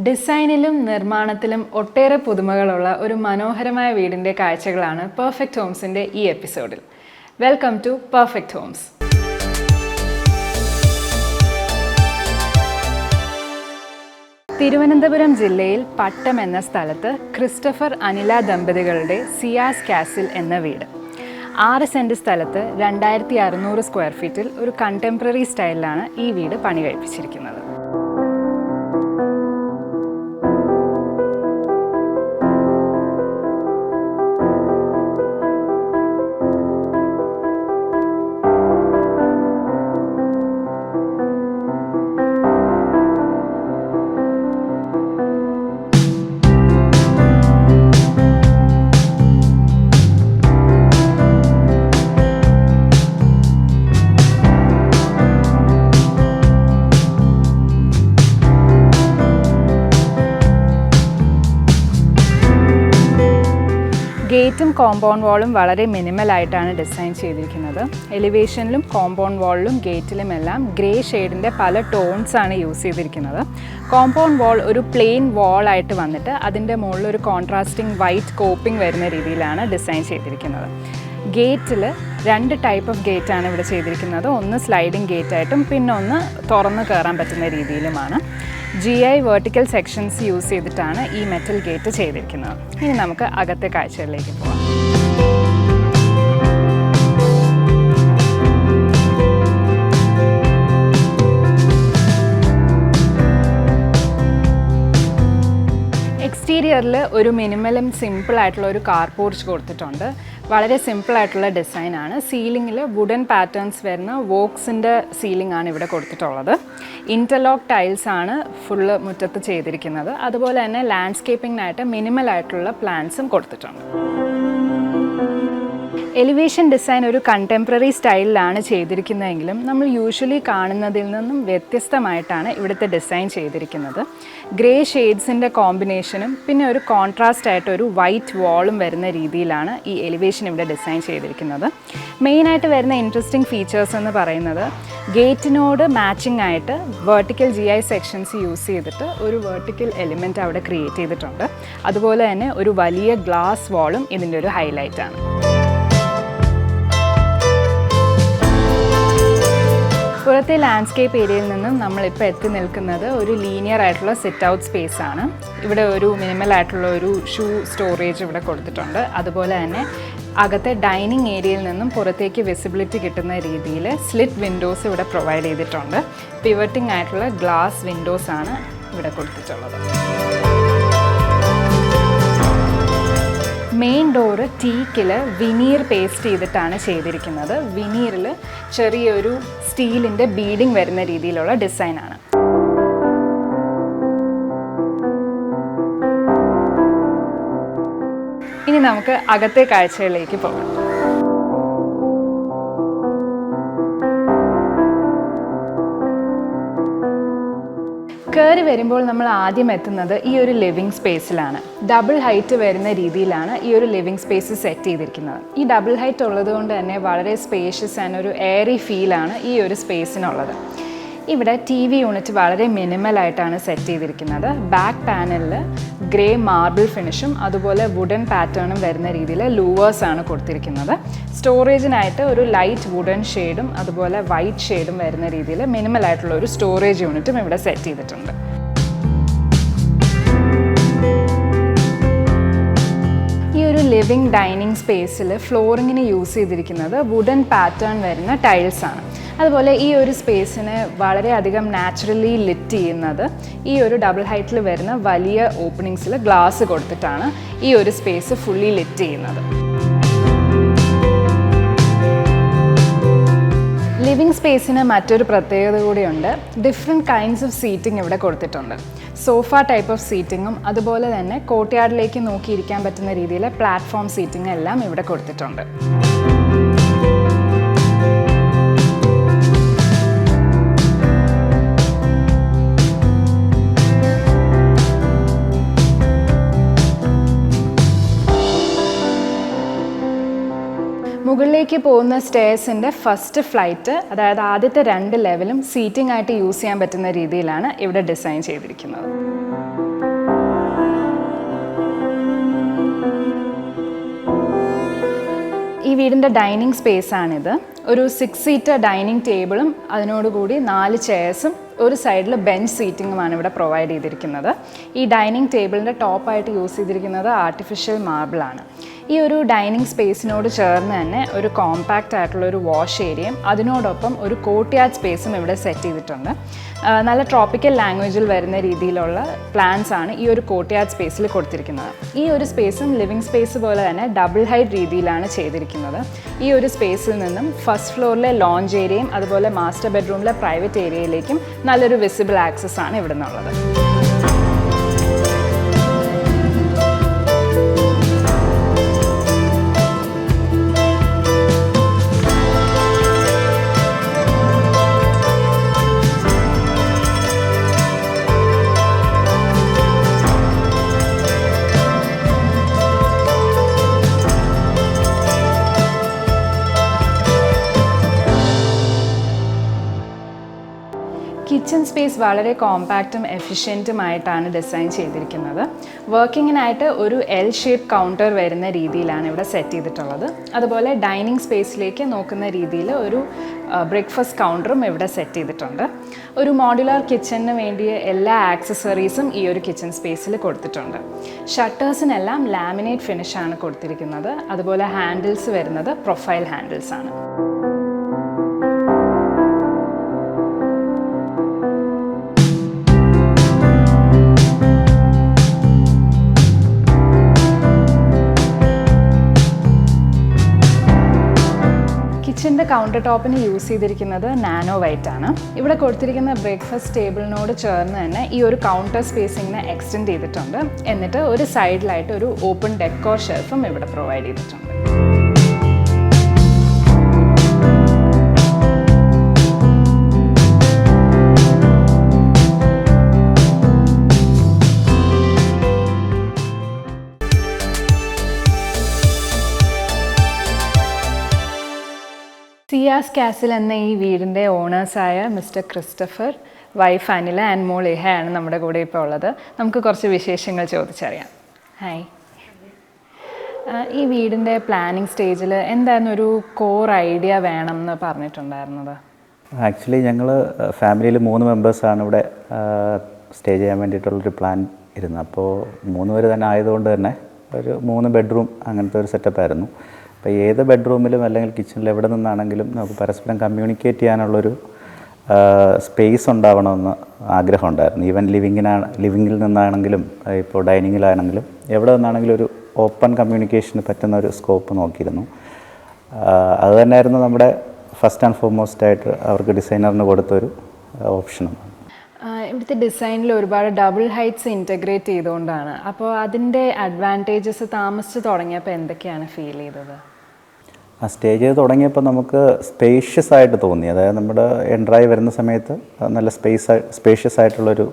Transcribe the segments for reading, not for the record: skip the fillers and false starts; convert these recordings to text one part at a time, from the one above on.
ഡിസൈനിലും നിർമ്മാണത്തിലും ഒട്ടേറെ പുതുമകളുള്ള ഒരു മനോഹരമായ വീടിൻ്റെ കാഴ്ചകളാണ് പെർഫെക്റ്റ് ഹോംസിൻ്റെ ഈ എപ്പിസോഡിൽ. Welcome to perfect homes. Thiruvananthapuram ജില്ലയിൽ പട്ടം എന്ന സ്ഥലത്ത് ക്രിസ്റ്റഫർ അനില ദമ്പതികളുടെ സിയാസ് കാസിൽ എന്ന വീട്. 6 സെൻറ് സ്ഥലത്ത് 2600 സ്ക്വയർ ഫീറ്റിൽ ഒരു കണ്ടംപററി സ്റ്റൈലിലാണ് ഈ വീട് പണി കഴിപ്പിച്ചിരിക്കുന്നത്. ഗേറ്റും കോമ്പൗണ്ട് വാളും വളരെ മിനിമലായിട്ടാണ് ഡിസൈൻ ചെയ്തിരിക്കുന്നത്. എലിവേഷനിലും കോമ്പൗണ്ട് വാളിലും ഗേറ്റിലുമെല്ലാം ഗ്രേ ഷെയ്ഡിൻ്റെ പല ടോൺസാണ് യൂസ് ചെയ്തിരിക്കുന്നത്. കോമ്പൗണ്ട് വാൾ ഒരു പ്ലെയിൻ വാളായിട്ട് വന്നിട്ട് അതിൻ്റെ മുകളിൽ ഒരു കോൺട്രാസ്റ്റിംഗ് വൈറ്റ് കോപ്പിംഗ് വരുന്ന രീതിയിലാണ് ഡിസൈൻ ചെയ്തിരിക്കുന്നത്. ഗേറ്റിൽ 2 ടൈപ്പ് ഓഫ് ഗേറ്റാണ് ഇവിടെ ചെയ്തിരിക്കുന്നത്. ഒന്ന് സ്ലൈഡിംഗ് ഗേറ്റായിട്ടും പിന്നെ ഒന്ന് തുറന്ന് കയറാൻ പറ്റുന്ന രീതിയിലുമാണ്. GI വെർട്ടിക്കൽ സെക്ഷൻസ് യൂസ് ചെയ്തിട്ടാണ് ഈ മെറ്റൽ ഗേറ്റ് ചെയ്തിരിക്കുന്നത്. ഇനി നമുക്ക് അകത്തെ കാഴ്ചകളിലേക്ക് പോകാം. എക്സ്റ്റീരിയറിൽ ഒരു മിനിമലും സിമ്പിളായിട്ടുള്ള ഒരു കാർ പോർച്ച് കൊടുത്തിട്ടുണ്ട്. വളരെ സിമ്പിളായിട്ടുള്ള ഡിസൈനാണ്. സീലിങ്ങിൽ വുഡൻ പാറ്റേൺസ് വരുന്ന വോക്സിൻ്റെ സീലിംഗ് ആണ് ഇവിടെ കൊടുത്തിട്ടുള്ളത്. ഇൻ്റർലോക്ക് ടൈൽസ് ആണ് ഫുള്ള് മുറ്റത്ത് ചെയ്തിരിക്കുന്നത്. അതുപോലെ തന്നെ ലാൻഡ്സ്കേപ്പിങ്ങിനായിട്ട് മിനിമലായിട്ടുള്ള പ്ലാന്റ്സും കൊടുത്തിട്ടുണ്ട്. എലിവേഷൻ ഡിസൈൻ ഒരു കണ്ടംപററി സ്റ്റൈലിലാണ് ചെയ്തിരിക്കുന്നതെങ്കിലും നമ്മൾ യൂഷ്വലി കാണുന്നതിൽ നിന്നും വ്യത്യസ്തമായിട്ടാണ് ഇവിടുത്തെ ഡിസൈൻ ചെയ്തിരിക്കുന്നത്. ഗ്രേ ഷെയ്ഡ്സിൻ്റെ കോമ്പിനേഷനും പിന്നെ ഒരു കോൺട്രാസ്റ്റ് ആയിട്ട് ഒരു വൈറ്റ് വാളും വരുന്ന രീതിയിലാണ് ഈ എലിവേഷൻ ഇവിടെ ഡിസൈൻ ചെയ്തിരിക്കുന്നത്. മെയിനായിട്ട് വരുന്ന ഇൻട്രസ്റ്റിംഗ് ഫീച്ചേഴ്സ് എന്ന് പറയുന്നത് ഗേറ്റിനോട് മാച്ചിങ് ആയിട്ട് വെർട്ടിക്കൽ GI സെക്ഷൻസ് യൂസ് ചെയ്തിട്ട് ഒരു വെർട്ടിക്കൽ എലിമെൻറ്റ് അവിടെ ക്രിയേറ്റ് ചെയ്തിട്ടുണ്ട്. അതുപോലെ തന്നെ ഒരു വലിയ ഗ്ലാസ് വാളും ഇതിൻ്റെ ഒരു ഹൈലൈറ്റാണ്. പുറത്തെ ലാൻഡ്സ്കേപ്പ് ഏരിയയിൽ നിന്നും നമ്മളിപ്പോൾ എത്തി നിൽക്കുന്നത് ഒരു ലീനിയർ ആയിട്ടുള്ള സിറ്റ് ഔട്ട് സ്പേസ് ആണ്. ഇവിടെ ഒരു മിനിമൽ ആയിട്ടുള്ള ഒരു ഷൂ സ്റ്റോറേജ് ഇവിടെ കൊടുത്തിട്ടുണ്ട്. അതുപോലെ തന്നെ അകത്തെ ഡൈനിങ് ഏരിയയിൽ നിന്നും പുറത്തേക്ക് വിസിബിലിറ്റി കിട്ടുന്ന രീതിയിൽ സ്ലിറ്റ് വിൻഡോസ് ഇവിടെ പ്രൊവൈഡ് ചെയ്തിട്ടുണ്ട്. പിവറ്റിംഗ് ആയിട്ടുള്ള ഗ്ലാസ് വിൻഡോസ് ആണ് ഇവിടെ കൊടുത്തിട്ടുള്ളത്. മെയിൻ ഡോറ് ടീക്കിൽ വിനീർ പേസ്റ്റ് ചെയ്തിട്ടാണ് ചെയ്തിരിക്കുന്നത്. വിനീറിൽ ചെറിയൊരു സ്റ്റീലിൻ്റെ ബീഡിങ് വരുന്ന രീതിയിലുള്ള ഡിസൈനാണ്. ഇനി നമുക്ക് അകത്തെ കാഴ്ചകളിലേക്ക് പോകാം. കയറി വരുമ്പോൾ നമ്മൾ ആദ്യം എത്തുന്നത് ഈ ഒരു ലിവിങ് സ്പേസിലാണ്. ഡബിൾ ഹൈറ്റ് വരുന്ന രീതിയിലാണ് ഈ ഒരു ലിവിങ് സ്പേസ് സെറ്റ് ചെയ്തിരിക്കുന്നത്. ഈ ഡബിൾ ഹൈറ്റ് ഉള്ളത് കൊണ്ട് തന്നെ വളരെ സ്പേഷ്യസ് ആൻഡ് ഒരു എയറി ഫീലാണ് ഈ ഒരു സ്പേസിനുള്ളത്. ഇവിടെ TV യൂണിറ്റ് വളരെ മിനിമലായിട്ടാണ് സെറ്റ് ചെയ്തിരിക്കുന്നത്. ബാക്ക് പാനലിൽ ഗ്രേ മാർബിൾ ഫിനിഷും അതുപോലെ വുഡൻ പാറ്റേണും വരുന്ന രീതിയിൽ ലൂവേഴ്സാണ് കൊടുത്തിരിക്കുന്നത്. സ്റ്റോറേജിനായിട്ട് ഒരു ലൈറ്റ് വുഡൻ ഷെയ്ഡും അതുപോലെ വൈറ്റ് ഷെയ്ഡും വരുന്ന രീതിയിൽ മിനിമലായിട്ടുള്ള ഒരു സ്റ്റോറേജ് യൂണിറ്റും ഇവിടെ സെറ്റ് ചെയ്തിട്ടുണ്ട്. ഈ ഒരു ലിവിങ് ഡൈനിങ് സ്പേസിൽ ഫ്ലോറിങ്ങിന് യൂസ് ചെയ്തിരിക്കുന്നത് വുഡൻ പാറ്റേൺ വരുന്ന ടൈൽസാണ്. അതുപോലെ ഈ ഒരു സ്പേസിനെ വളരെയധികം നാച്ചുറലി ലിറ്റ് ചെയ്യുന്നത് ഈ ഒരു ഡബിൾ ഹൈറ്റിൽ വരുന്ന വലിയ ഓപ്പണിങ്സിൽ ഗ്ലാസ് കൊടുത്തിട്ടാണ് ഈ ഒരു സ്പേസ് ഫുള്ളി ലിറ്റ് ചെയ്യുന്നത്. ലിവിങ് സ്പേസിന് മറ്റൊരു പ്രത്യേകത കൂടിയുണ്ട്. ഡിഫറെൻറ്റ് കൈൻഡ്സ് ഓഫ് സീറ്റിംഗ് ഇവിടെ കൊടുത്തിട്ടുണ്ട്. സോഫ ടൈപ്പ് ഓഫ് സീറ്റിങ്ങും അതുപോലെ തന്നെ കോർട്ട്യാർഡിലേക്ക് നോക്കിയിരിക്കാൻ പറ്റുന്ന രീതിയിൽ പ്ലാറ്റ്ഫോം സീറ്റിംഗ് എല്ലാം ഇവിടെ കൊടുത്തിട്ടുണ്ട്. മുകളിലേക്ക് പോകുന്ന സ്റ്റെയർസിൻ്റെ ഫസ്റ്റ് ഫ്ലൈറ്റ്, അതായത് ആദ്യത്തെ 2 ലെവലും സീറ്റിംഗ് ആയിട്ട് യൂസ് ചെയ്യാൻ പറ്റുന്ന രീതിയിലാണ് ഇവിടെ ഡിസൈൻ ചെയ്തിരിക്കുന്നത്. ഈ വീടിൻ്റെ ഡൈനിങ് സ്പേസാണിത്. ഒരു 6 സീറ്റർ ഡൈനിങ് ടേബിളും അതിനോടുകൂടി 4 ചെയർസും ഒരു സൈഡിൽ ബെഞ്ച് സീറ്റിങ്ങുമാണ് ഇവിടെ പ്രൊവൈഡ് ചെയ്തിരിക്കുന്നത്. ഈ ഡൈനിങ് ടേബിളിൻ്റെ ടോപ്പായിട്ട് യൂസ് ചെയ്തിരിക്കുന്നത് ആർട്ടിഫിഷ്യൽ മാർബിളാണ്. ഈ ഒരു ഡൈനിങ് സ്പേസിനോട് ചേർന്ന് തന്നെ ഒരു കോമ്പാക്റ്റ് ആയിട്ടുള്ള ഒരു വാഷ് ഏരിയയും അതിനോടൊപ്പം ഒരു കോർട്ട്യാർഡ് സ്പേസും ഇവിടെ സെറ്റ് ചെയ്തിട്ടുണ്ട്. നല്ല ട്രോപ്പിക്കൽ ലാംഗ്വേജിൽ വരുന്ന രീതിയിലുള്ള പ്ലാൻസ് ആണ് ഈ ഒരു കോർട്ട്യാർഡ് സ്പേസിൽ കൊടുത്തിരിക്കുന്നത്. ഈ ഒരു സ്പേസും ലിവിങ് സ്പേസ് പോലെ തന്നെ ഡബിൾ ഹൈറ്റ് രീതിയിലാണ് ചെയ്തിരിക്കുന്നത്. ഈ ഒരു സ്പേസിൽ നിന്നും ഫസ്റ്റ് ഫ്ലോറിലെ ലോഞ്ച് ഏരിയയും അതുപോലെ മാസ്റ്റർ ബെഡ്റൂമിലെ പ്രൈവറ്റ് ഏരിയയിലേക്കും നല്ലൊരു വിസിബിൾ ആക്സസ് ആണ് ഇവിടെ നിന്നുള്ളത്. കിച്ചൺ സ്പേസ് വളരെ കോമ്പാക്റ്റും എഫിഷ്യൻറ്റുമായിട്ടാണ് ഡിസൈൻ ചെയ്തിരിക്കുന്നത്. വർക്കിങ്ങിനായിട്ട് ഒരു എൽ ഷേപ്പ് കൗണ്ടർ വരുന്ന രീതിയിലാണ് ഇവിടെ സെറ്റ് ചെയ്തിട്ടുള്ളത്. അതുപോലെ ഡൈനിങ് സ്പേസിലേക്ക് നോക്കുന്ന രീതിയിൽ ഒരു ബ്രേക്ക്ഫാസ്റ്റ് കൗണ്ടറും ഇവിടെ സെറ്റ് ചെയ്തിട്ടുണ്ട്. ഒരു മോഡുലാർ കിച്ചണിന് വേണ്ടിയ എല്ലാ ആക്സസറീസും ഈ ഒരു കിച്ചൺ സ്പേസിൽ കൊടുത്തിട്ടുണ്ട്. ഷട്ടേഴ്സിനെല്ലാം ലാമിനേറ്റ് ഫിനിഷാണ് കൊടുത്തിരിക്കുന്നത്. അതുപോലെ ഹാൻഡിൽസ് വരുന്നത് പ്രൊഫൈൽ ഹാൻഡിൽസ് ആണ്. കിച്ചൻ്റെ കൗണ്ടർ ടോപ്പിന് യൂസ് ചെയ്തിരിക്കുന്നത് നാനോ വൈറ്റ് ആണ്. ഇവിടെ കൊടുത്തിരിക്കുന്ന ബ്രേക്ക്ഫാസ്റ്റ് ടേബിളിനോട് ചേർന്ന് തന്നെ ഈ ഒരു കൗണ്ടർ സ്പേസിങ്ങിനെ എക്സ്റ്റെൻഡ് ചെയ്തിട്ടുണ്ട്. എന്നിട്ട് ഒരു സൈഡിലായിട്ട് ഒരു ഓപ്പൺ ഡെക്കോർ ഷെൽഫും ഇവിടെ പ്രൊവൈഡ് ചെയ്തിട്ടുണ്ട്. സിയാസ് കാസിൽ എന്ന ഈ വീടിൻ്റെ ഓണേഴ്സായ mister Christopher, wife Anila and മോൾ ഇഹയാണ് നമ്മുടെ കൂടെ ഇപ്പോൾ ഉള്ളത്. നമുക്ക് കുറച്ച് വിശേഷങ്ങൾ ചോദിച്ചറിയാം. ഹായ്. ഈ വീടിൻ്റെ പ്ലാനിങ് സ്റ്റേജിൽ എന്തായിരുന്നു ഒരു കോർ ഐഡിയ വേണം എന്ന് പറഞ്ഞിട്ടുണ്ടായിരുന്നത്? ആക്ച്വലി ഞങ്ങൾ ഫാമിലിയിൽ 3 മെമ്പേഴ്സാണ് ഇവിടെ സ്റ്റേ ചെയ്യാൻ വേണ്ടിയിട്ടുള്ളൊരു പ്ലാൻ ഇരുന്നത്. അപ്പോൾ 3 പേര് തന്നെ ആയതുകൊണ്ട് തന്നെ ഒരു 3 ബെഡ്റൂം അങ്ങനത്തെ ഒരു സെറ്റപ്പായിരുന്നു. അപ്പോൾ ഏത് ബെഡ്റൂമിലും അല്ലെങ്കിൽ കിച്ചണിൽ എവിടെ നിന്നാണെങ്കിലും നമുക്ക് പരസ്പരം കമ്മ്യൂണിക്കേറ്റ് ചെയ്യാനുള്ളൊരു സ്പേസ് ഉണ്ടാവണമെന്ന് ആഗ്രഹമുണ്ടായിരുന്നു. ഈവൻ ലിവിങ്ങിൽ നിന്നാണെങ്കിലും ഇപ്പോൾ ഡൈനിങ്ങിലാണെങ്കിലും എവിടെ നിന്നാണെങ്കിലും ഒരു ഓപ്പൺ കമ്മ്യൂണിക്കേഷന് പറ്റുന്ന ഒരു സ്കോപ്പ് നോക്കിയിരുന്നു. അത് തന്നെയായിരുന്നു നമ്മുടെ ഫസ്റ്റ് ആൻഡ് ഫോർമോസ്റ്റ് ആയിട്ട് അവർക്ക് ഡിസൈനറിന് കൊടുത്തൊരു ഓപ്ഷനും. ഇവിടുത്തെ ഡിസൈനിൽ ഒരുപാട് ഡബിൾ ഹൈറ്റ്സ് ഇൻറ്റഗ്രേറ്റ് ചെയ്തുകൊണ്ടാണ്. അപ്പോൾ അതിൻ്റെ അഡ്വാൻറ്റേജസ് താമസിച്ച് തുടങ്ങിയപ്പോൾ എന്തൊക്കെയാണ് ഫീൽ ചെയ്തത്? ആ സ്റ്റേ ചെയ്ത് തുടങ്ങിയപ്പോൾ നമുക്ക് സ്പേഷ്യസ് ആയിട്ട് തോന്നി. അതായത് നമ്മുടെ എൻട്രായി വരുന്ന സമയത്ത് നല്ല സ്പേഷ്യസ് ആയിട്ടുള്ളൊരു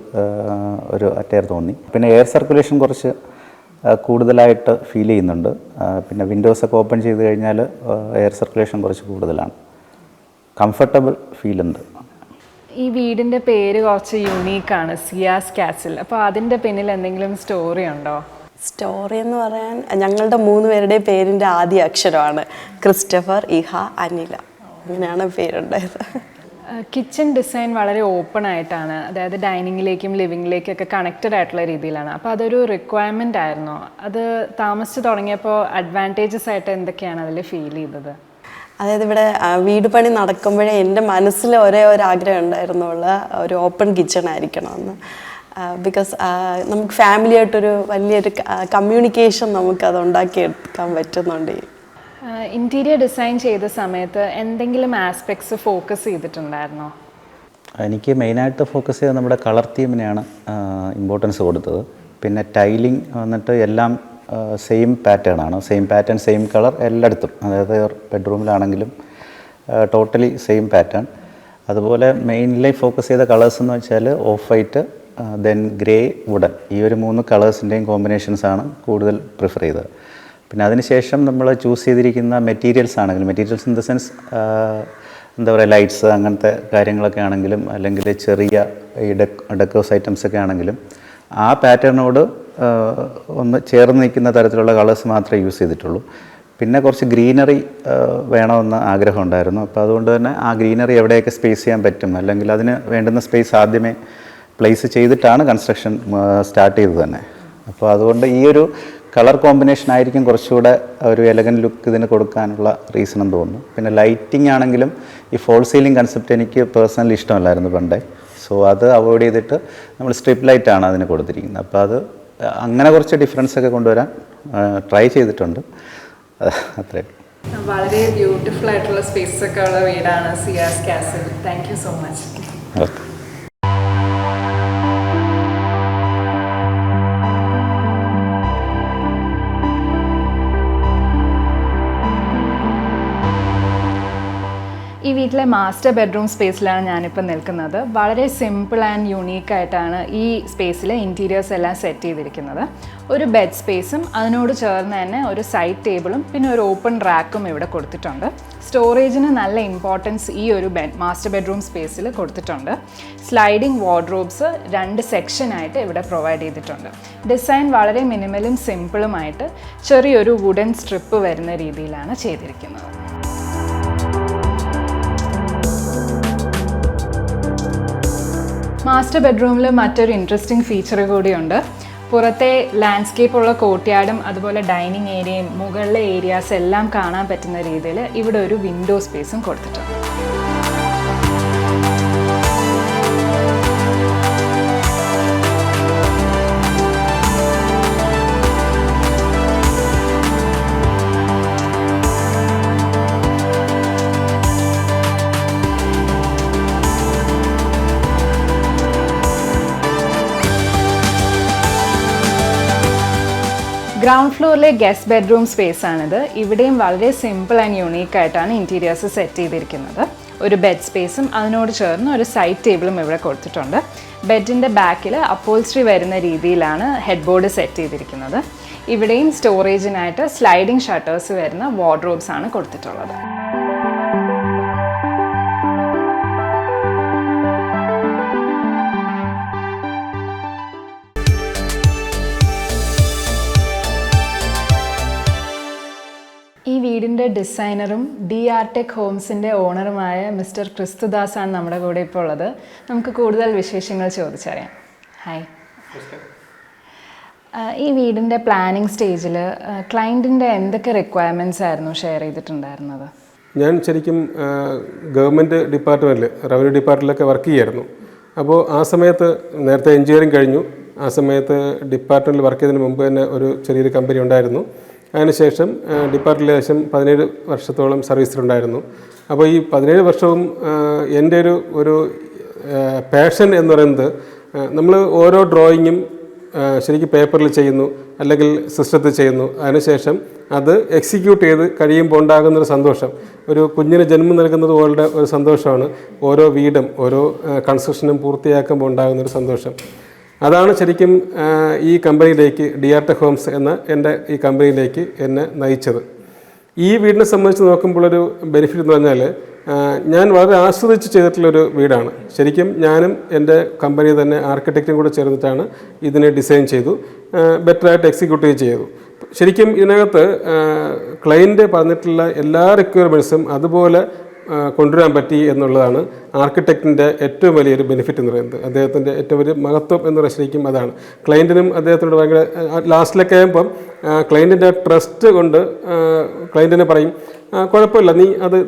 അറ്റയർ തോന്നി. പിന്നെ എയർ സർക്കുലേഷൻ കുറച്ച് കൂടുതലായിട്ട് ഫീൽ ചെയ്യുന്നുണ്ട്. പിന്നെ വിൻഡോസൊക്കെ ഓപ്പൺ ചെയ്ത് കഴിഞ്ഞാൽ എയർ സർക്കുലേഷൻ കുറച്ച് കൂടുതലാണ്. കംഫർട്ടബിൾ ഫീലുണ്ട്. ഈ വീടിൻ്റെ പേര് കുറച്ച് യുണീക്കാണ്, സിയാസ് കാസിൽ. അപ്പോൾ അതിൻ്റെ പിന്നിൽ എന്തെങ്കിലും സ്റ്റോറി ഉണ്ടോ? സ്റ്റോറി എന്ന് പറയാൻ ഞങ്ങളുടെ 3 പേരുടെ പേരിൻ്റെ ആദ്യ അക്ഷരമാണ് ക്രിസ്റ്റഫർ, ഇഹ, അനില. അങ്ങനെയാണ് പേരുണ്ടായത്. കിച്ചൺ ഡിസൈൻ വളരെ ഓപ്പൺ ആയിട്ടാണ്, അതായത് ഡൈനിങ്ങിലേക്കും ലിവിങ്ങിലേക്കൊക്കെ കണക്റ്റഡ് ആയിട്ടുള്ള രീതിയിലാണ്. അപ്പോൾ അതൊരു റിക്വയർമെൻ്റ് ആയിരുന്നോ? അത് താമസിച്ച് തുടങ്ങിയപ്പോൾ അഡ്വാൻറ്റേജസ് ആയിട്ട് എന്തൊക്കെയാണ് അതിൽ ഫീൽ ചെയ്തത്? അതായത് ഇവിടെ വീട് പണി നടക്കുമ്പോഴേ എൻ്റെ മനസ്സിൽ ഒരേ ഒരു ആഗ്രഹം ഉണ്ടായിരുന്നുള്ള ഒരു ഓപ്പൺ കിച്ചൺ ആയിരിക്കണമെന്ന്. ബിക്കോസ് നമുക്ക് ഫാമിലിയായിട്ടൊരു വലിയൊരു കമ്മ്യൂണിക്കേഷൻ നമുക്കത് ഉണ്ടാക്കിയെടുക്കാൻ പറ്റുന്നുണ്ട്. ഇൻറ്റീരിയർ ഡിസൈൻ ചെയ്ത സമയത്ത് എന്തെങ്കിലും ആസ്പെക്ട്സ് ഫോക്കസ് ചെയ്തിട്ടുണ്ടായിരുന്നോ? എനിക്ക് മെയിനായിട്ട് ഫോക്കസ് ചെയ്ത് നമ്മുടെ കളർ തീമിനെയാണ് ഇമ്പോർട്ടൻസ് കൊടുത്തത്. പിന്നെ ടൈലിംഗ് വന്നിട്ട് എല്ലാം സെയിം പാറ്റേൺ ആണ്. സെയിം പാറ്റേൺ, സെയിം കളർ എല്ലായിടത്തും. അതായത് ബെഡ്റൂമിലാണെങ്കിലും ടോട്ടലി സെയിം പാറ്റേൺ. അതുപോലെ മെയിൻലി ഫോക്കസ് ചെയ്ത കളേഴ്സ് എന്ന് വെച്ചാൽ off white, then grey, wooden. ഈ ഒരു 3 കളേഴ്സിൻ്റെയും കോമ്പിനേഷൻസാണ് കൂടുതൽ പ്രിഫർ ചെയ്തത്. പിന്നെ അതിനുശേഷം നമ്മൾ ചൂസ് ചെയ്തിരിക്കുന്ന മെറ്റീരിയൽസ് ആണെങ്കിലും, മെറ്റീരിയൽസ് ഇൻ ദ സെൻസ് എന്താ പറയുക, ലൈറ്റ്സ് അങ്ങനത്തെ കാര്യങ്ങളൊക്കെ ആണെങ്കിലും, അല്ലെങ്കിൽ ചെറിയ ഈ ഡെക്കോസ് ഐറ്റംസൊക്കെ ആണെങ്കിലും ആ പാറ്റേണിനോട് ഒന്ന് ചേർന്ന് നിൽക്കുന്ന തരത്തിലുള്ള കളേഴ്സ് മാത്രമേ യൂസ് ചെയ്തിട്ടുള്ളൂ. പിന്നെ കുറച്ച് ഗ്രീനറി വേണമെന്ന് ആഗ്രഹമുണ്ടായിരുന്നു. അപ്പോൾ അതുകൊണ്ട് തന്നെ ആ ഗ്രീനറി എവിടെയൊക്കെ സ്പേസ് ചെയ്യാൻ പറ്റും, അല്ലെങ്കിൽ അതിന് വേണ്ടുന്ന സ്പേസ് ആദ്യമേ പ്ലേസ് ചെയ്തിട്ടാണ് കൺസ്ട്രക്ഷൻ സ്റ്റാർട്ട് ചെയ്തത് തന്നെ. അപ്പോൾ അതുകൊണ്ട് ഈ ഒരു കളർ കോമ്പിനേഷൻ ആയിരിക്കും കുറച്ചുകൂടെ ഒരു എലഗൻ ലുക്ക് ഇതിന് കൊടുക്കാനുള്ള റീസൺ എന്ന് തോന്നുന്നു. പിന്നെ ലൈറ്റിംഗ് ആണെങ്കിലും ഈ ഫോൾ സീലിംഗ് കൺസെപ്റ്റ് എനിക്ക് പേഴ്സണലി ഇഷ്ടമല്ലായിരുന്നു പണ്ടേ. സോ അത് അവോയ്ഡ് ചെയ്തിട്ട് നമ്മൾ സ്ട്രിപ്പ് ലൈറ്റാണ് അതിന് കൊടുത്തിരിക്കുന്നത്. അപ്പോൾ അത് അങ്ങനെ കുറച്ച് ഡിഫറൻസ് ഒക്കെ കൊണ്ടുവരാൻ ട്രൈ ചെയ്തിട്ടുണ്ട്. അത്രയും വളരെ ബ്യൂട്ടിഫുൾ ആയിട്ടുള്ള സ്പേസ് ഒക്കെ ഉള്ള വീടാണ് Siyas castle. Thank you so much. Okay. ഈ വീട്ടിലെ മാസ്റ്റർ ബെഡ്റൂം സ്പേസിലാണ് ഞാനിപ്പോൾ നിൽക്കുന്നത്. വളരെ സിമ്പിൾ ആൻഡ് യുണീക്കായിട്ടാണ് ഈ സ്പേസിൽ ഇൻറ്റീരിയേഴ്സ് എല്ലാം സെറ്റ് ചെയ്തിരിക്കുന്നത്. ഒരു ബെഡ് സ്പേസും അതിനോട് ചേർന്ന് തന്നെ ഒരു സൈഡ് ടേബിളും പിന്നെ ഒരു ഓപ്പൺ റാക്കും ഇവിടെ കൊടുത്തിട്ടുണ്ട്. സ്റ്റോറേജിന് നല്ല ഇമ്പോർട്ടൻസ് ഈ ഒരു മാസ്റ്റർ ബെഡ്റൂം സ്പേസിൽ കൊടുത്തിട്ടുണ്ട്. സ്ലൈഡിംഗ് വാർഡ്രോബ്സ് 2 സെക്ഷനായിട്ട് ഇവിടെ പ്രൊവൈഡ് ചെയ്തിട്ടുണ്ട്. ഡിസൈൻ വളരെ മിനിമലും സിമ്പിളുമായിട്ട് ചെറിയൊരു വുഡൻ സ്ട്രിപ്പ് വരുന്ന രീതിയിലാണ് ചെയ്തിരിക്കുന്നത്. മാസ്റ്റർ ബെഡ്റൂമിൽ മറ്റൊരു ഇൻട്രസ്റ്റിംഗ് ഫീച്ചർ കൂടിയുണ്ട്. പുറത്തെ ലാൻഡ്സ്കേപ്പ് ഉള്ള കോർട്ട്യാർഡും അതുപോലെ ഡൈനിങ് ഏരിയയും മുകളിലെ ഏരിയാസ് എല്ലാം കാണാൻ പറ്റുന്ന രീതിയിൽ ഇവിടെ ഒരു വിൻഡോ സ്പേസും കൊടുത്തിട്ടുണ്ട്. ഗ്രൗണ്ട് ഫ്ലോറിലെ ഗസ്റ്റ് ബെഡ്റൂം സ്പേസ് ആണിത്. ഇവിടെയും വളരെ സിമ്പിൾ ആൻഡ് യുണീക്ക് ആയിട്ടാണ് ഇൻറ്റീരിയേഴ്സ് സെറ്റ് ചെയ്തിരിക്കുന്നത്. ഒരു ബെഡ് സ്പേസും അതിനോട് ചേർന്ന് ഒരു സൈഡ് ടേബിളും ഇവിടെ കൊടുത്തിട്ടുണ്ട്. ബെഡിൻ്റെ ബാക്കിൽ അപ്പോൾസ്ട്രി വരുന്ന രീതിയിലാണ് ഹെഡ് ബോർഡ് സെറ്റ് ചെയ്തിരിക്കുന്നത്. ഇവിടെയും സ്റ്റോറേജിനായിട്ട് സ്ലൈഡിംഗ് ഷട്ടേഴ്സ് വരുന്ന വാർഡ്രോബ്സ് ആണ് കൊടുത്തിട്ടുള്ളത്. ഈ വീടിൻ്റെ ഡിസൈനറും DRTech ഹോംസിൻ്റെ ഓണറുമായ മിസ്റ്റർ ക്രിസ്തുദാസ് ആണ് നമ്മുടെ കൂടെ ഇപ്പോൾ ഉള്ളത്. നമുക്ക് കൂടുതൽ വിശേഷങ്ങൾ ചോദിച്ചറിയാം. ഹായ്. ഈ വീടിൻ്റെ പ്ലാനിങ് സ്റ്റേജിൽ ക്ലയൻറ്റിൻ്റെ എന്തൊക്കെ റിക്വയർമെൻറ്റ്സ് ആയിരുന്നു ഷെയർ ചെയ്തിട്ടുണ്ടായിരുന്നത്? ഞാൻ ശരിക്കും ഗവൺമെൻറ് ഡിപ്പാർട്ട്മെൻറ്റിൽ റവന്യൂ ഡിപ്പാർട്ട്മെൻറ്റിലൊക്കെ വർക്ക് ചെയ്യായിരുന്നു. അപ്പോൾ ആ സമയത്ത് നേരത്തെ എഞ്ചിനീയറിംഗ് കഴിഞ്ഞു. ആ സമയത്ത് ഡിപ്പാർട്ട്മെൻറ്റിൽ വർക്ക് ചെയ്തതിന് മുമ്പ് തന്നെ ഒരു ചെറിയൊരു കമ്പനി ഉണ്ടായിരുന്നു. അതിനുശേഷം ഡിപ്പാർട്ട്മെൻറ്റിൽ ഏകദേശം 17 വർഷത്തോളം സർവീസിലുണ്ടായിരുന്നു. അപ്പോൾ ഈ 17 വർഷവും എൻ്റെ ഒരു പാഷൻ എന്ന് പറയുന്നത് നമ്മൾ ഓരോ ഡ്രോയിങ്ങും ശരിക്കും പേപ്പറിൽ ചെയ്യുന്നു അല്ലെങ്കിൽ സിസ്റ്റത്തിൽ ചെയ്യുന്നു. അതിനുശേഷം അത് എക്സിക്യൂട്ട് ചെയ്ത് കഴിയുമ്പോൾ ഉണ്ടാകുന്നൊരു സന്തോഷം, ഒരു കുഞ്ഞിന് ജന്മം നൽകുന്നത് പോലുള്ള ഒരു സന്തോഷമാണ് ഓരോ വീടും ഓരോ കൺസ്ട്രക്ഷനും പൂർത്തിയാക്കുമ്പോൾ ഉണ്ടാകുന്നൊരു സന്തോഷം. അതാണ് ശരിക്കും ഈ കമ്പനിയിലേക്ക് DRTech ഹോംസ് എന്ന എൻ്റെ ഈ കമ്പനിയിലേക്ക് എന്നെ നയിച്ചത്. ഈ വീടിനെ സംബന്ധിച്ച് നോക്കുമ്പോഴൊരു ബെനിഫിറ്റ് എന്ന് പറഞ്ഞാൽ ഞാൻ വളരെ ആസ്വദിച്ച് ചെയ്തിട്ടുള്ളൊരു വീടാണ്. ശരിക്കും ഞാനും എൻ്റെ കമ്പനി തന്നെ ആർക്കിടെക്റ്റും കൂടെ ചേർന്നിട്ടാണ് ഇതിനെ ഡിസൈൻ ചെയ്തു, ബെറ്ററായിട്ട് എക്സിക്യൂട്ടീവ് ചെയ്തു. ശരിക്കും ഇതിനകത്ത് ക്ലയൻറ്റ് പറഞ്ഞിട്ടുള്ള എല്ലാ റിക്വയർമെൻറ്റ്സും അതുപോലെ കൊണ്ടുവരാൻ പറ്റി എന്നുള്ളതാണ് ആർക്കിടെക്റ്റിൻ്റെ ഏറ്റവും വലിയൊരു ബെനിഫിറ്റ് എന്ന് പറയുന്നത്. അദ്ദേഹത്തിൻ്റെ ഏറ്റവും വലിയ മഹത്വം എന്ന് പറയുന്നത് ശരിക്കും അതാണ്. ക്ലയൻറ്റിനും അദ്ദേഹത്തിനോട് ഭയങ്കര ലാസ്റ്റിലൊക്കെ ആകുമ്പം ക്ലയൻറ്റിൻ്റെ ട്രസ്റ്റ് കൊണ്ട് ക്ലയൻറ്റിനെ പറയും, കുഴപ്പമില്ല,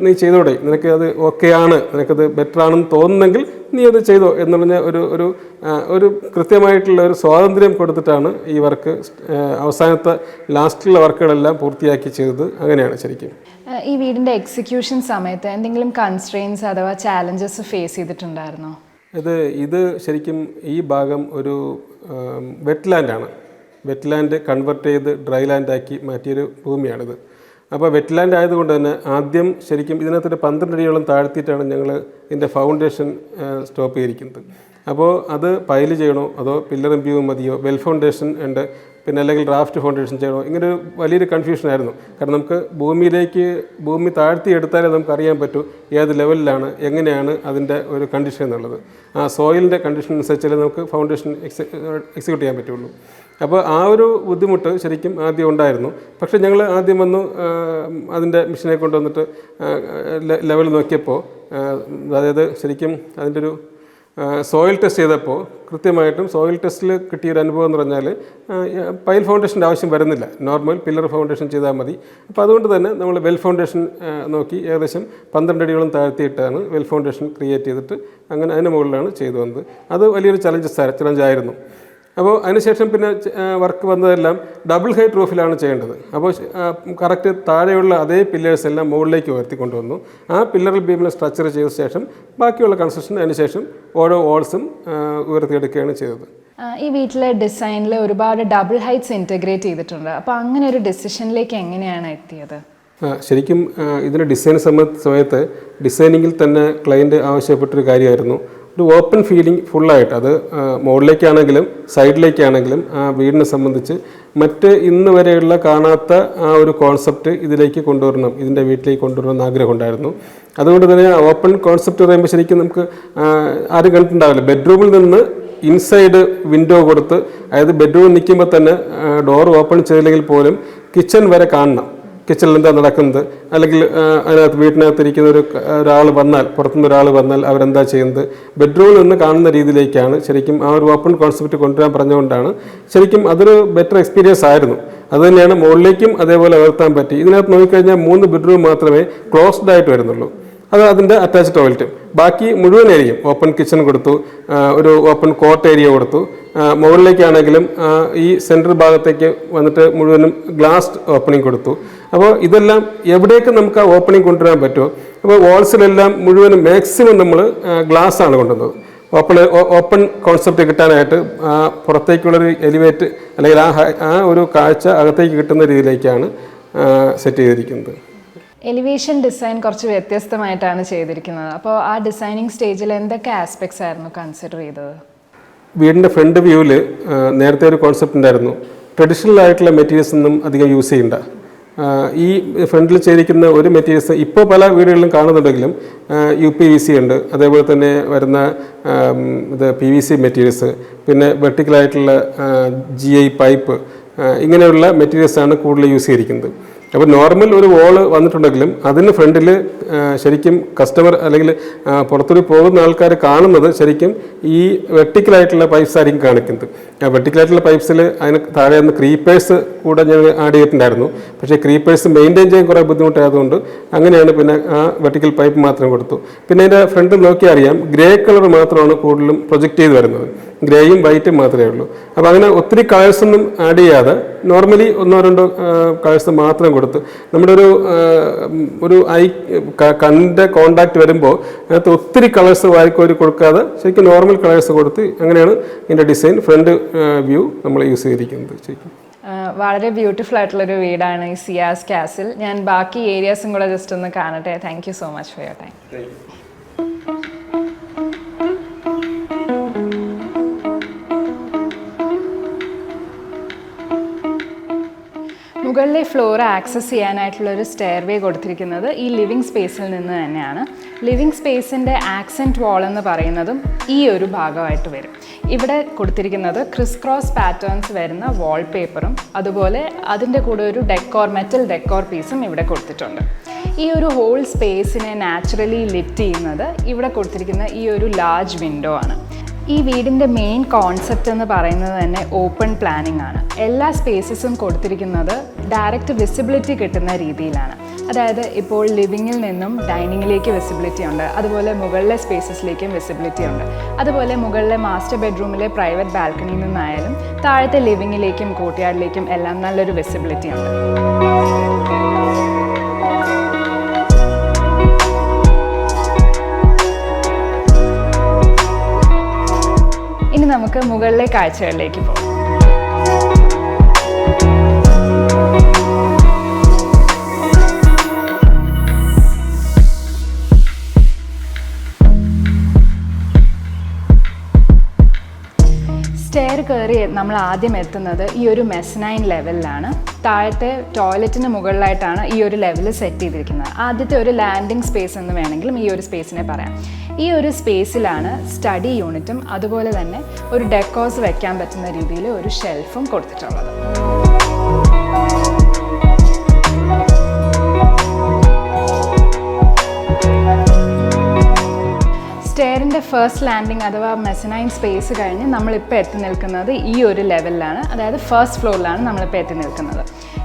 നീ ചെയ്തോടെ, നിനക്ക് അത് ഓക്കെ ആണ്, നിനക്കത് ബെറ്റർ ആണെന്ന് തോന്നുന്നെങ്കിൽ നീ അത് ചെയ്തോ എന്ന് പറഞ്ഞ ഒരു കൃത്യമായിട്ടുള്ള ഒരു സ്വാതന്ത്ര്യം കൊടുത്തിട്ടാണ് ഈ വർക്ക് അവസാനത്തെ ലാസ്റ്റിലുള്ള വർക്കുകളെല്ലാം പൂർത്തിയാക്കി ചെയ്തത്. അങ്ങനെയാണ് ശരിക്കും. ഈ വീടിൻ്റെ എക്സിക്യൂഷൻ സമയത്ത് എന്തെങ്കിലും കൺസ്ട്രെയിൻസ് അഥവാ ചാലഞ്ചസ് ഫേസ് ചെയ്തിട്ടുണ്ടായിരുന്നോ? ഇത് ശരിക്കും ഈ ഭാഗം ഒരു വെറ്റ്ലാൻഡാണ്. വെറ്റ്ലാൻഡ് കൺവെർട്ട് ചെയ്ത് ഡ്രൈ ലാൻഡാക്കി മാറ്റിയൊരു ഭൂമിയാണിത്. അപ്പോൾ വെറ്റ്ലാൻഡ് ആയതുകൊണ്ട് തന്നെ ആദ്യം ശരിക്കും ഇതിനകത്തൊരു 12 അടിയോളം താഴ്ത്തിയിട്ടാണ് ഞങ്ങൾ ഇതിൻ്റെ ഫൗണ്ടേഷൻ സ്റ്റോപ്പ് ചെയ്തിരിക്കുന്നത്. അപ്പോൾ അത് പൈല് ചെയ്യണോ അതോ പില്ലറും ബീവും മതിയോ, വെൽ ഫൗണ്ടേഷൻ ഉണ്ട്, പിന്നെ അല്ലെങ്കിൽ റാഫ്റ്റ് ഫൗണ്ടേഷൻ ചെയ്യണോ, ഇങ്ങനെ ഒരു വലിയൊരു കൺഫ്യൂഷനായിരുന്നു. കാരണം നമുക്ക് ഭൂമി താഴ്ത്തി എടുത്താലേ നമുക്ക് അറിയാൻ പറ്റൂ ഏത് ലെവലിലാണ്, എങ്ങനെയാണ് അതിൻ്റെ ഒരു കണ്ടീഷൻ എന്നുള്ളത്. ആ സോയിലിൻ്റെ കണ്ടീഷൻ അനുസരിച്ചാലേ നമുക്ക് ഫൗണ്ടേഷൻ എക്സിക്യൂട്ട് ചെയ്യാൻ പറ്റുള്ളൂ. അപ്പോൾ ആ ഒരു ബുദ്ധിമുട്ട് ശരിക്കും ആദ്യം ഉണ്ടായിരുന്നു. പക്ഷേ ഞങ്ങൾ ആദ്യം വന്നു അതിൻ്റെ മെഷീനെ കൊണ്ടുവന്നിട്ട് ലെവൽ നോക്കിയപ്പോൾ, അതായത് ശരിക്കും അതിൻ്റെ ഒരു സോയിൽ ടെസ്റ്റ് ചെയ്തപ്പോൾ കൃത്യമായിട്ടും സോയിൽ ടെസ്റ്റിൽ കിട്ടിയൊരു അനുഭവം എന്ന് പറഞ്ഞാൽ പൈൽ ഫൗണ്ടേഷൻ്റെ ആവശ്യം വരുന്നില്ല, നോർമൽ പില്ലർ ഫൗണ്ടേഷൻ ചെയ്താൽ മതി. അപ്പോൾ അതുകൊണ്ട് തന്നെ നമ്മൾ വെൽ ഫൗണ്ടേഷൻ നോക്കി ഏകദേശം 12 അടിയോളം താഴ്ത്തിയിട്ടാണ് വെൽ ഫൗണ്ടേഷൻ ക്രിയേറ്റ് ചെയ്തിട്ട് അങ്ങനെ അതിന് മുകളിലാണ് ചെയ്തു വന്നത്. അത് വലിയൊരു ചലഞ്ചായിരുന്നു. അപ്പോൾ അതിനുശേഷം പിന്നെ വർക്ക് വന്നതെല്ലാം ഡബിൾ ഹൈറ്റ് റൂഫിലാണ് ചെയ്യേണ്ടത്. അപ്പോൾ കറക്റ്റ് താഴെയുള്ള അതേ പില്ലേഴ്സ് എല്ലാം മുകളിലേക്ക് ഉയർത്തിക്കൊണ്ടുവന്നു. ആ പില്ലർ ബീമിൽ സ്ട്രക്ചർ ചെയ്ത ശേഷം ബാക്കിയുള്ള കൺസ്ട്രക്ഷൻ അതിനുശേഷം ഓരോ വാൾസും ഉയർത്തിയെടുക്കുകയാണ് ചെയ്തത്. ഈ വീട്ടിലെ ഡിസൈനിൽ ഒരുപാട് ഡബിൾ ഹൈറ്റ്സ് ഇൻറ്റഗ്രേറ്റ് ചെയ്തിട്ടുണ്ട്. അപ്പോൾ അങ്ങനെ ഒരു ഡിസിഷനിലേക്ക് എങ്ങനെയാണ് എത്തിയത്? ശരിക്കും ഇതിൻ്റെ ഡിസൈൻ സമയത്ത് ഡിസൈനിങ്ങിൽ തന്നെ ക്ലയൻറ്റ് ആവശ്യപ്പെട്ടൊരു കാര്യമായിരുന്നു ഒരു ഓപ്പൺ ഫീലിംഗ് ഫുള്ളായിട്ട്. അത് മുകളിലേക്കാണെങ്കിലും സൈഡിലേക്കാണെങ്കിലും ആ വീടിനെ സംബന്ധിച്ച് മറ്റ് ഇന്ന് വരെയുള്ള കാണാത്ത ആ ഒരു കോൺസെപ്റ്റ് ഇതിലേക്ക് കൊണ്ടുവരണം, ഇതിൻ്റെ വീട്ടിലേക്ക് കൊണ്ടുവരണം എന്ന് ആഗ്രഹം ഉണ്ടായിരുന്നു. അതുകൊണ്ട് തന്നെ ഓപ്പൺ കോൺസെപ്റ്റ് പറയുമ്പോൾ ശരിക്കും നമുക്ക് ആരും കണ്ടിട്ടുണ്ടാവില്ല. ബെഡ്റൂമിൽ നിന്ന് ഇൻസൈഡ് വിൻഡോ കൊടുത്ത്, അതായത് ബെഡ്റൂമിൽ നിൽക്കുമ്പോൾ തന്നെ ഡോർ ഓപ്പൺ ചെയ്തില്ലെങ്കിൽ പോലും കിച്ചൺ വരെ കാണണം, കിച്ചണിൽ എന്താ നടക്കുന്നത്, അല്ലെങ്കിൽ അതിനകത്ത് വീട്ടിനകത്തിരിക്കുന്ന ഒരാൾ വന്നാൽ, പുറത്തുനിന്ന് ഒരാൾ വന്നാൽ അവരെന്താ ചെയ്യുന്നത്, ബെഡ്റൂമിൽ നിന്ന് കാണുന്ന രീതിയിലേക്കാണ് ശരിക്കും ആ ഒരു ഓപ്പൺ കോൺസെപ്റ്റ് കൊണ്ടുവരാൻ പറഞ്ഞുകൊണ്ടാണ് ശരിക്കും അതൊരു ബെറ്റർ എക്സ്പീരിയൻസ് ആയിരുന്നു. അതുതന്നെയാണ് മുകളിലേക്കും അതേപോലെ ഉയർത്താൻ പറ്റി. ഇതിനകത്ത് നോക്കിക്കഴിഞ്ഞാൽ 3 ബെഡ്റൂം മാത്രമേ ക്ലോസ്ഡ് ആയിട്ട് വരുന്നുള്ളൂ. അത് അതിൻ്റെ അറ്റാച്ച്ഡ് ടോയ്ലറ്റ്. ബാക്കി മുഴുവൻ ഏരിയയും ഓപ്പൺ കിച്ചൺ കൊടുത്തു, ഒരു ഓപ്പൺ കോട്ട് ഏരിയ കൊടുത്തു. മുകളിലേക്കാണെങ്കിലും ഈ സെൻട്രൽ ഭാഗത്തേക്ക് വന്നിട്ട് മുഴുവനും ഗ്ലാസ് ഓപ്പണിംഗ് കൊടുത്തു. അപ്പോൾ ഇതെല്ലാം എവിടേക്ക് നമുക്ക് ആ ഓപ്പണിംഗ് കൊണ്ടുവരാൻ പറ്റുമോ, അപ്പോൾ വാൾസിലെല്ലാം മുഴുവനും മാക്സിമം നമ്മൾ ഗ്ലാസ് ആണ് കൊണ്ടുവന്നത്. ഓപ്പൺ കോൺസെപ്റ്റ് കിട്ടാനായിട്ട് പുറത്തേക്കുള്ളൊരു എലിവേറ്റ് അല്ലെങ്കിൽ ആ ഒരു കാഴ്ച അകത്തേക്ക് കിട്ടുന്ന രീതിയിലേക്കാണ് സെറ്റ് ചെയ്തിരിക്കുന്നത്. എലിവേഷൻ ഡിസൈൻ കുറച്ച് വ്യത്യസ്തമായിട്ടാണ് ചെയ്തിരിക്കുന്നത്. അപ്പോൾ ആ ഡിസൈനിങ് സ്റ്റേജിൽ എന്തൊക്കെ ആസ്പെക്ട്സ് ആയിരുന്നു കൺസിഡർ ചെയ്തത്? വീടിൻ്റെ ഫ്രണ്ട് വ്യൂവിൽ നേരത്തെ ഒരു കോൺസെപ്റ്റ് ഉണ്ടായിരുന്നു, ട്രഡീഷണൽ ആയിട്ടുള്ള മെറ്റീരിയൽസ് ഒന്നും അധികം യൂസ് ചെയ്യണ്ട. ഈ ഫ്രണ്ടിൽ ചെയ്തിരിക്കുന്ന ഒരു മെറ്റീരിയൽസ് ഇപ്പോൾ പല വീടുകളിലും കാണുന്നുണ്ടെങ്കിലും UPVC ഉണ്ട്, അതേപോലെ തന്നെ വരുന്ന PVC മെറ്റീരിയൽസ്, പിന്നെ വെർട്ടിക്കലായിട്ടുള്ള GI പൈപ്പ്, ഇങ്ങനെയുള്ള മെറ്റീരിയൽസാണ് കൂടുതൽ യൂസ് ചെയ്തിരിക്കുന്നത്. അപ്പോൾ നോർമൽ ഒരു വോള് വന്നിട്ടുണ്ടെങ്കിലും അതിന് ഫ്രണ്ടിൽ ശരിക്കും കസ്റ്റമർ അല്ലെങ്കിൽ പുറത്തൊരു പോകുന്ന ആൾക്കാർ കാണുന്നത് ശരിക്കും ഈ വെർട്ടിക്കലായിട്ടുള്ള പൈപ്പ്സ് ആയിരിക്കും കാണിക്കുന്നത്. ആ വെർട്ടിക്കലായിട്ടുള്ള പൈപ്പ്സിൽ അതിന് താഴെ നിന്ന് ക്രീപ്പേഴ്സ് കൂടെ ഞങ്ങൾ ആഡ് ചെയ്തിട്ടുണ്ടായിരുന്നു. പക്ഷേ ക്രീപ്പേഴ്സ് മെയിൻറ്റെയിൻ ചെയ്യാൻ കുറേ ബുദ്ധിമുട്ടായതുകൊണ്ട് അങ്ങനെയാണ് പിന്നെ ആ വെർട്ടിക്കൽ പൈപ്പ് മാത്രം കൊടുത്തു. പിന്നെ അതിൻ്റെ ഫ്രണ്ട് നോക്കിയാൽ അറിയാം, ഗ്രേ കളർ മാത്രമാണ് കൂടുതലും പ്രൊജക്റ്റ് ചെയ്ത് വരുന്നത്, ഗ്രേയും വൈറ്റും മാത്രമേ ഉള്ളൂ. അപ്പോൾ അങ്ങനെ ഒത്തിരി കളേഴ്സൊന്നും ആഡ് ചെയ്യാതെ നോർമലി 1-2 കളേഴ്സ് മാത്രം കൊടുത്ത് നമ്മുടെ ഒരു കണ്ണിൻ്റെ കോണ്ടാക്ട് വരുമ്പോൾ അതിനകത്ത് ഒത്തിരി കളേഴ്സ് വാരിക്കോരി കൊടുക്കാതെ ശരിക്കും നോർമൽ കളേഴ്സ് കൊടുത്ത് അങ്ങനെയാണ് ഇതിൻ്റെ ഡിസൈൻ ഫ്രണ്ട് വ്യൂ നമ്മൾ യൂസ് ചെയ്തിരിക്കുന്നത്. ശരിക്കും വളരെ ബ്യൂട്ടിഫുൾ ആയിട്ടുള്ളൊരു വീടാണ് ഈ സിയാസ് കാസിൽ. ഞാൻ ബാക്കി ഏരിയാസും കൂടെ ജസ്റ്റ് ഒന്ന് കാണട്ടെ. Thank you so much for your time. മുകളിലെ ഫ്ലോർ ആക്സസ് ചെയ്യാനായിട്ടുള്ള ഒരു സ്റ്റെയർവേ കൊടുത്തിരിക്കുന്നത് ഈ ലിവിങ് സ്പേസിൽ നിന്ന് തന്നെയാണ്. ലിവിങ് സ്പേസിൻ്റെ ആക്സെൻറ്റ് വാൾ എന്ന് പറയുന്നതും ഈ ഒരു ഭാഗമായിട്ട് വരും. ഇവിടെ കൊടുത്തിരിക്കുന്നത് ക്രിസ് ക്രോസ് പാറ്റേൺസ് വരുന്ന വാൾപേപ്പറും അതുപോലെ അതിൻ്റെ കൂടെ ഒരു മെറ്റൽ ഡെക്കോർ പീസും ഇവിടെ കൊടുത്തിട്ടുണ്ട്. ഈ ഒരു ഹോൾ സ്പേസിനെ നാച്ചുറലി ലിഫ്റ്റ് ചെയ്യുന്നത് ഇവിടെ കൊടുത്തിരിക്കുന്ന ഈ ഒരു ലാർജ് വിൻഡോ ആണ്. ഈ വീടിൻ്റെ മെയിൻ കോൺസെപ്റ്റ് എന്ന് പറയുന്നത് തന്നെ ഓപ്പൺ പ്ലാനിംഗ് ആണ്. എല്ലാ സ്പേസസും കൊടുത്തിരിക്കുന്നത് ഡയറക്റ്റ് വിസിബിലിറ്റി കിട്ടുന്ന രീതിയിലാണ്. അതായത് ഇപ്പോൾ ലിവിങ്ങിൽ നിന്നും ഡൈനിങ്ങിലേക്ക് വിസിബിലിറ്റി ഉണ്ട്, അതുപോലെ മുകളിലെ സ്പേസസിലേക്കും വിസിബിലിറ്റി ഉണ്ട്. അതുപോലെ മുകളിലെ മാസ്റ്റർ ബെഡ്റൂമിലെ പ്രൈവറ്റ് ബാൽക്കണിയിൽ നിന്നായാലും താഴത്തെ ലിവിങ്ങിലേക്കും കോർട്ട്യാർഡിലേക്കും എല്ലാം നല്ലൊരു വിസിബിലിറ്റി ഉണ്ട്. ഇനി നമുക്ക് മുകളിലെ കാഴ്ചകളിലേക്ക് പോകാം. സ്റ്റെയർ കയറി നമ്മൾ ആദ്യം എത്തുന്നത് ഈ ഒരു മെസ്നൈൻ ലെവലിലാണ്. താഴത്തെ ടോയ്ലറ്റിന് മുകളിലായിട്ടാണ് ഈ ഒരു ലെവൽ സെറ്റ് ചെയ്തിരിക്കുന്നത്. ആദ്യത്തെ ഒരു ലാൻഡിംഗ് സ്പേസ് എന്ന് വേണമെങ്കിലും ഈ ഒരു സ്പേസിനെ പറയാം. ഈ ഒരു സ്പേസിലാണ് സ്റ്റഡി യൂണിറ്റും അതുപോലെ തന്നെ ഒരു ഡെക്കോസ് വെക്കാൻ പറ്റുന്ന രീതിയിൽ ഒരു ഷെൽഫും കൊടുത്തിട്ടുള്ളത്. സ്റ്റെയറിൻ്റെ ഫസ്റ്റ് ലാൻഡിംഗ് അഥവാ മെസനൈൻ സ്പേസ് കഴിഞ്ഞ് നമ്മളിപ്പോൾ എത്തി നിൽക്കുന്നത് ഈ ഒരു ലെവലിലാണ്, അതായത് ഫസ്റ്റ് ഫ്ലോറിലാണ് നമ്മളിപ്പോൾ എത്തി നിൽക്കുന്നത്.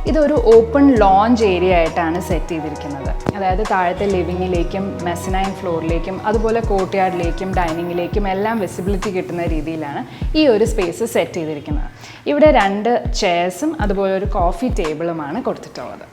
ഇതൊരു ഓപ്പൺ ലോഞ്ച് ഏരിയ ആയിട്ടാണ് സെറ്റ് ചെയ്തിരിക്കുന്നത്. അതായത് താഴത്തെ ലിവിങ്ങിലേക്കും മെസനൈൻ ഫ്ലോറിലേക്കും അതുപോലെ കോർട്ട്യാർഡിലേക്കും ഡൈനിങ്ങിലേക്കും എല്ലാം വിസിബിലിറ്റി കിട്ടുന്ന രീതിയിലാണ് ഈ ഒരു സ്പേസ് സെറ്റ് ചെയ്തിരിക്കുന്നത്. ഇവിടെ 2 ചെയർസും അതുപോലെ ഒരു കോഫി ടേബിളുമാണ് കൊടുത്തിട്ടുള്ളത്.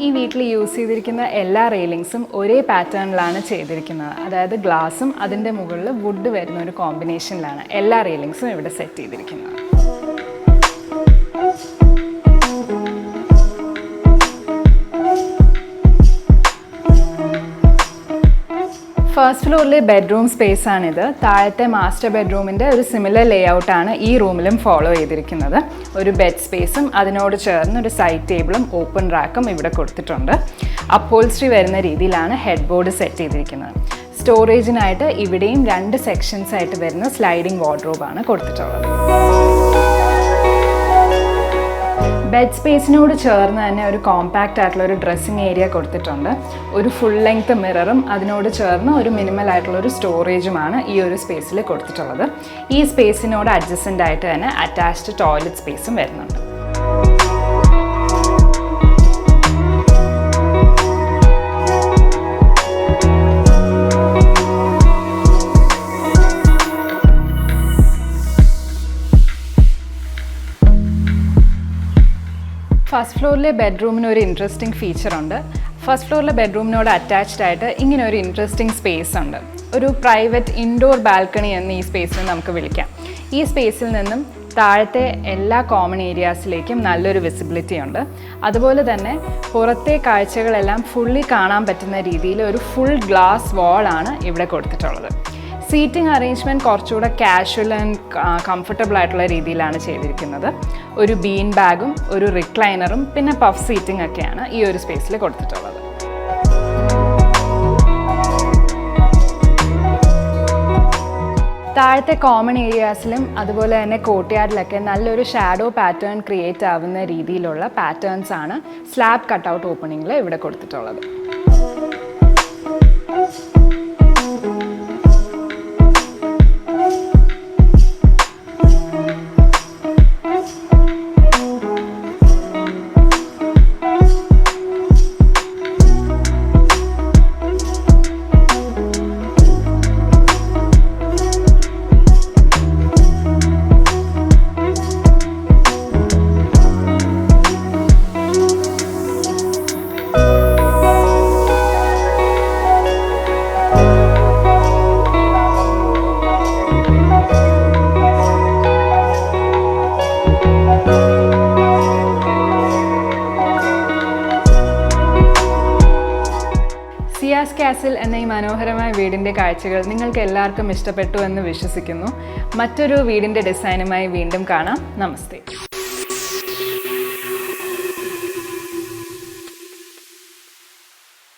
ഈ വീട്ടിൽ യൂസ് ചെയ്തിരിക്കുന്ന എല്ലാ റെയിലിങ്സും ഒരേ പാറ്റേണിലാണ് ചെയ്തിരിക്കുന്നത്. അതായത് ഗ്ലാസും അതിൻ്റെ മുകളിൽ വുഡ് വരുന്ന ഒരു കോമ്പിനേഷനിലാണ് എല്ലാ റെയിലിങ്സും ഇവിടെ സെറ്റ് ചെയ്തിരിക്കുന്നത്. ഫസ്റ്റ് ഫ്ലോറിലെ ബെഡ്റൂം സ്പേസ് ആണിത്. താഴത്തെ മാസ്റ്റർ ബെഡ്റൂമിൻ്റെ ഒരു സിമിലർ ലേഔട്ടാണ് ഈ റൂമിലും ഫോളോ ചെയ്തിരിക്കുന്നത്. ഒരു ബെഡ് സ്പേസും അതിനോട് ചേർന്ന് ഒരു സൈഡ് ടേബിളും ഓപ്പൺ റാക്കും ഇവിടെ കൊടുത്തിട്ടുണ്ട്. അപ്പോൾസ്ട്രി വരുന്ന രീതിയിലാണ് ഹെഡ് ബോർഡ് സെറ്റ് ചെയ്തിരിക്കുന്നത്. സ്റ്റോറേജിനായിട്ട് ഇവിടെയും 2 സെക്ഷൻസ് ആയിട്ട് വരുന്ന സ്ലൈഡിംഗ് വാർഡ്രോബാണ് കൊടുത്തിട്ടുള്ളത്. ബെഡ് സ്പേസിനോട് ചേർന്ന് തന്നെ ഒരു കോമ്പാക്റ്റ് ആയിട്ടുള്ള ഒരു ഡ്രസ്സിങ് ഏരിയ കൊടുത്തിട്ടുണ്ട്. ഒരു ഫുൾ ലെങ്ത് മിററും അതിനോട് ചേർന്ന് ഒരു മിനിമൽ ആയിട്ടുള്ള ഒരു സ്റ്റോറേജുമാണ് ഈ ഒരു സ്പേസിൽ കൊടുത്തിട്ടുള്ളത്. ഈ സ്പേസിനോട് അഡ്ജസ്റ്റൻ്റ് ആയിട്ട് തന്നെ അറ്റാച്ച്ഡ് ടോയ്ലറ്റ് സ്പേസും വരുന്നുണ്ട്. ഫസ്റ്റ് ഫ്ലോറിലെ ബെഡ്റൂമിന് ഒരു ഇൻട്രസ്റ്റിംഗ് ഫീച്ചറുണ്ട്. ഫസ്റ്റ് ഫ്ലോറിലെ ബെഡ്റൂമിനോട് അറ്റാച്ച്ഡ് ആയിട്ട് ഇങ്ങനെ ഒരു ഇൻട്രസ്റ്റിംഗ് സ്പേസ് ഉണ്ട്. ഒരു പ്രൈവറ്റ് ഇൻഡോർ ബാൽക്കണി എന്ന് ഈ സ്പേസിനെ നമുക്ക് വിളിക്കാം. ഈ സ്പേസിൽ നിന്നും താഴത്തെ എല്ലാ കോമൺ ഏരിയാസിലേക്കും നല്ലൊരു വിസിബിലിറ്റി ഉണ്ട്. അതുപോലെ തന്നെ പുറത്തെ കാഴ്ചകളെല്ലാം ഫുള്ളി കാണാൻ പറ്റുന്ന രീതിയിൽ ഒരു ഫുൾ ഗ്ലാസ് വാളാണ് ഇവിടെ കൊടുത്തിട്ടുള്ളത്. സീറ്റിംഗ് അറേഞ്ച്മെൻറ്റ് കുറച്ചുകൂടെ കാഷ്വൽ ആൻഡ് കംഫർട്ടബിൾ ആയിട്ടുള്ള രീതിയിലാണ് ചെയ്തിരിക്കുന്നത്. ഒരു ബീൻ ബാഗും ഒരു റിക്ലൈനറും പിന്നെ പഫ് സീറ്റിംഗ് ഒക്കെയാണ് ഈ ഒരു സ്പേസിൽ കൊടുത്തിട്ടുള്ളത്. താഴത്തെ കോമൺ ഏരിയാസിലും അതുപോലെ തന്നെ കോർട്ട്യാർഡിലൊക്കെ നല്ലൊരു ഷാഡോ പാറ്റേൺ ക്രിയേറ്റ് ആവുന്ന രീതിയിലുള്ള പാറ്റേൺസ് ആണ് സ്ലാബ് കട്ടൗട്ട് ഓപ്പണിങ്ങിൽ ഇവിടെ കൊടുത്തിട്ടുള്ളത്. സിയാസ് കാസിൽ എന്ന ഈ മനോഹരമായ വീടിൻ്റെ കാഴ്ചകൾ നിങ്ങൾക്ക് എല്ലാവർക്കും ഇഷ്ടപ്പെട്ടു എന്ന് വിശ്വസിക്കുന്നു. മറ്റൊരു വീടിൻ്റെ ഡിസൈനുമായി വീണ്ടും കാണാം. നമസ്തേ.